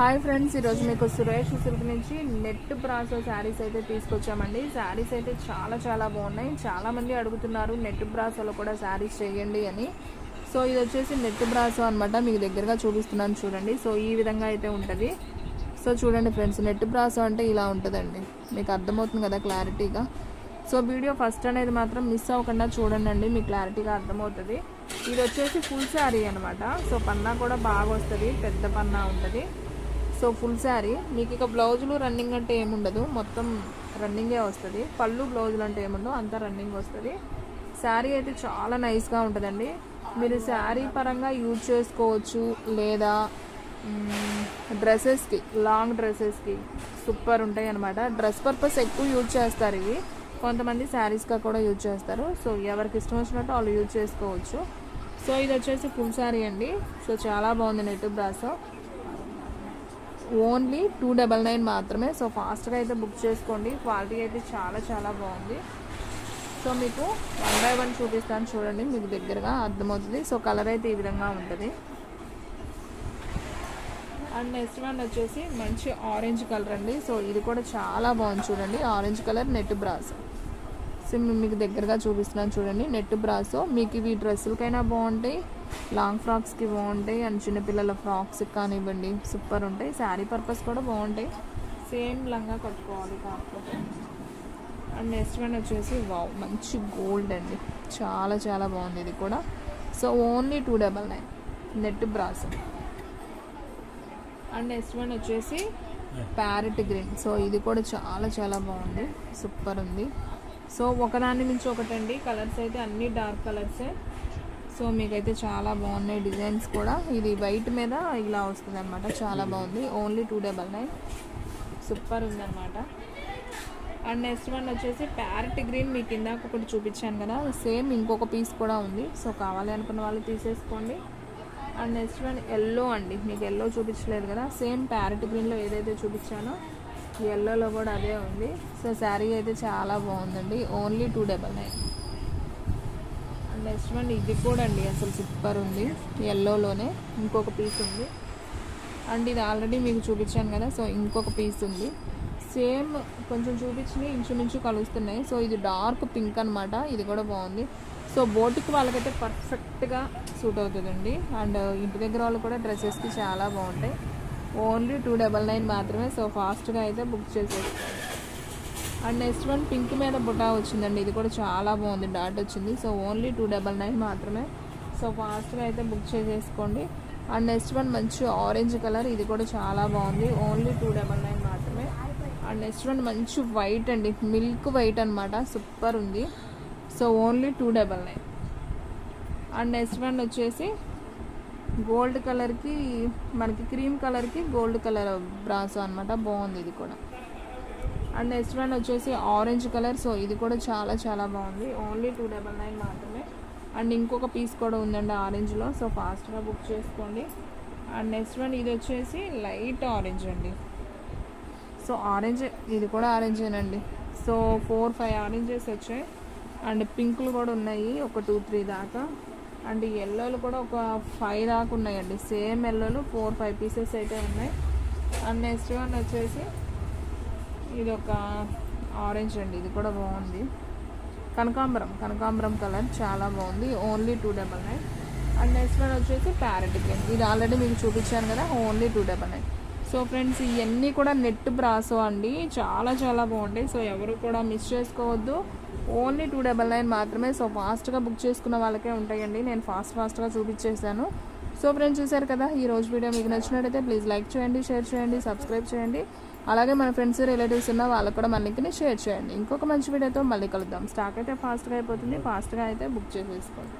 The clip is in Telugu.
హాయ్ ఫ్రెండ్స్, ఈరోజు మీకు సురేష్ సిల్క్ నుంచి నెట్ బ్రాసో శారీస్ అయితే తీసుకొచ్చామండి. శారీస్ అయితే చాలా బాగున్నాయి. చాలామంది అడుగుతున్నారు నెట్ బ్రాసోలో కూడా శారీస్ చేయండి అని. సో ఇది వచ్చేసి నెట్ బ్రాసో అనమాట. మీకు దగ్గరగా చూపిస్తున్నాను చూడండి. సో ఈ విధంగా అయితే ఉంటుంది. సో చూడండి ఫ్రెండ్స్, నెట్ బ్రాసో అంటే ఇలా ఉంటుందండి. మీకు అర్థమవుతుంది కదా క్లారిటీగా. సో వీడియో ఫస్ట్ అనేది మాత్రం మిస్ అవ్వకుండా చూడండి, మీకు క్లారిటీగా అర్థమవుతుంది. ఇది వచ్చేసి ఫుల్ శారీ అనమాట. సో పన్నా కూడా బాగా వస్తుంది, పెద్ద పన్నా ఉంటుంది. సో ఫుల్ శారీ మీకు ఇక బ్లౌజులు రన్నింగ్ అంటే ఏముండదు, మొత్తం రన్నింగే వస్తుంది. పళ్ళు బ్లౌజులు అంటే ఏముండవు, అంతా రన్నింగ్ వస్తుంది. శారీ అయితే చాలా నైస్గా ఉంటుందండి. మీరు శారీ పరంగా యూజ్ చేసుకోవచ్చు, లేదా డ్రెస్సెస్కి, లాంగ్ డ్రెస్సెస్కి సూపర్ ఉంటాయి అనమాట. డ్రెస్ పర్పస్ ఎక్కువ యూజ్ చేస్తారు ఇవి. కొంతమంది శారీస్గా కూడా యూజ్ చేస్తారు. సో ఎవరికి ఇష్టం వచ్చినట్టు వాళ్ళు యూజ్ చేసుకోవచ్చు. సో ఇది వచ్చేసి ఫుల్ శారీ అండి. సో చాలా బాగుంది నెట్ బ్రాసో. ఓన్లీ 299 మాత్రమే. సో ఫాస్ట్గా అయితే బుక్ చేసుకోండి. క్వాలిటీ అయితే చాలా బాగుంది. సో మీకు 1 by 1 చూపిస్తాను చూడండి, మీకు దగ్గరగా అర్థమవుతుంది. సో కలర్ అయితే ఈ విధంగా ఉంటుంది. అండ్ నెక్స్ట్ వన్ వచ్చేసి మంచి ఆరెంజ్ కలర్ అండి. సో ఇది కూడా చాలా బాగుంది చూడండి. Orange colour net brasso. So మీకు దగ్గరగా చూపిస్తున్నాను చూడండి. నెట్ బ్రాసో మీకు ఇవి డ్రెస్సులకైనా బాగుంటాయి, లాంగ్ ఫ్రాక్స్కి బాగుంటాయి, అండ్ చిన్నపిల్లల ఫ్రాక్స్కి కానివ్వండి సూపర్ ఉంటాయి. శారీ పర్పస్ కూడా బాగుంటాయి. సేమ్ లంగా కట్టుకోవాలి కాకపోతే. అండ్ నెక్స్ట్ వన్ వచ్చేసి వావ్, మంచి గోల్డ్ అండి. చాలా బాగుంది ఇది కూడా. So only 299 net brasso. And next one వచ్చేసి ప్యారెట్ గ్రీన్. సో ఇది కూడా చాలా బాగుంది, సూపర్ ఉంది. సో ఒకదాని నుంచి ఒకటండి. కలర్స్ అయితే అన్ని డార్క్ కలర్సే. సో మీకైతే చాలా బాగున్నాయి డిజైన్స్ కూడా. ఇది వైట్ మీద ఇలా వస్తుంది అనమాట, చాలా బాగుంది. ఓన్లీ 299 సూపర్ ఉందన్నమాట. అండ్ నెక్స్ట్ వన్ వచ్చేసి ప్యారెట్ గ్రీన్. మీకు ఇందాక ఒకటి చూపించాను కదా, సేమ్ ఇంకొక పీస్ కూడా ఉంది. సో కావాలి అనుకున్న వాళ్ళు తీసేసుకోండి. అండ్ నెక్స్ట్ వన్ ఎల్లో అండి. మీకు ఎల్లో చూపించలేదు కదా, సేమ్ ప్యారెట్ గ్రీన్లో ఏదైతే చూపించానో ఎల్లోలో కూడా అదే ఉంది. సో శారీ అయితే చాలా బాగుందండి. ఓన్లీ 299. అండ్ నెక్స్ట్ వన్ ఇది కూడా అండి, అసలు సూపర్ ఉంది. ఎల్లోలోనే ఇంకొక పీస్ ఉంది. అండ్ ఇది ఆల్రెడీ మీకు చూపించాను కదా, సో ఇంకొక పీస్ ఉంది. సేమ్ కొంచెం చూపించినవి ఇంచుమించు కలుస్తున్నాయి. సో ఇది డార్క్ పింక్ అనమాట. ఇది కూడా బాగుంది. సో బోటికి వాళ్ళకైతే పర్ఫెక్ట్గా సూట్ అవుతుందండి. అండ్ ఇంటి దగ్గర వాళ్ళు కూడా డ్రెస్సెస్కి చాలా బాగుంటాయి. ఓన్లీ 299 మాత్రమే. సో ఫాస్ట్గా అయితే బుక్ చేసేసుకోండి. అండ్ నెక్స్ట్ వన్ పింక్ మీద బుటా వచ్చిందండి. ఇది కూడా చాలా బాగుంది, డాట్ వచ్చింది. సో ఓన్లీ 299 మాత్రమే. సో ఫాస్ట్గా అయితే బుక్ చేసేసుకోండి. అండ్ నెక్స్ట్ వన్ మంచి ఆరెంజ్ కలర్. ఇది కూడా చాలా బాగుంది. ఓన్లీ 299 మాత్రమే. అండ్ నెక్స్ట్ వన్ మంచి వైట్ అండి, మిల్క్ వైట్ అనమాట, సూపర్ ఉంది. So only 299. And next one వచ్చేసి గోల్డ్ కలర్కి, మనకి క్రీమ్ కలర్కి గోల్డ్ కలర్ బ్రాసో అనమాట, బాగుంది ఇది కూడా. అండ్ నెక్స్ట్ వన్ వచ్చేసి ఆరెంజ్ కలర్. సో ఇది కూడా చాలా బాగుంది. ఓన్లీ 299 మాత్రమే. అండ్ ఇంకొక పీస్ కూడా ఉందండి ఆరెంజ్లో. సో ఫాస్ట్గా బుక్ చేసుకోండి. అండ్ నెక్స్ట్ వన్ ఇది వచ్చేసి లైట్ ఆరెంజ్ అండి. సో ఆరెంజ్, ఇది కూడా ఆరెంజేనండి. సో 4-5 ఆరెంజెస్ వచ్చాయి. అండ్ పింకులు కూడా ఉన్నాయి, ఒక 2-3 దాకా. అండ్ ఎల్లోలు కూడా ఒక 5 దాకా ఉన్నాయండి. సేమ్ ఎల్లోలు 4-5 పీసెస్ అయితే ఉన్నాయి. అండ్ నెక్స్ట్ వన్ వచ్చేసి ఇది ఒక ఆరెంజ్ అండి. ఇది కూడా బాగుంది, కనకాంబరం కలర్, చాలా బాగుంది. ఓన్లీ 299. అండ్ నెక్స్ట్ వన్ వచ్చేసి ప్యారెట్ గ్రీన్. ఇది ఆల్రెడీ మీకు చూపించాను కదా, ఓన్లీ 299. సో ఫ్రెండ్స్, ఇవన్నీ కూడా నెట్ బ్రాసో అండి. చాలా బాగుంటాయి. సో ఎవరు కూడా మిస్ చేసుకోవద్దు. ఓన్లీ 299 మాత్రమే. సో ఫాస్ట్గా బుక్ చేసుకున్న వాళ్ళకే ఉంటాయండి. నేను ఫాస్ట్గా చూపించేసాను. సో ఫ్రెండ్స్, చూసారు కదా, ఈ రోజు వీడియో మీకు నచ్చినట్టయితే ప్లీజ్ లైక్ చేయండి, షేర్ చేయండి, సబ్స్క్రైబ్ చేయండి. అలాగే మన ఫ్రెండ్స్, రిలేటివ్స్ ఉన్న వాళ్ళకు కూడా మన లింక్ని షేర్ చేయండి. ఇంకొక మంచి వీడియోతో మళ్ళీ కలుద్దాం. స్టాక్ అయితే ఫాస్ట్గా అయిపోతుంది. ఫాస్ట్గా అయితే బుక్ చేసేసుకోండి.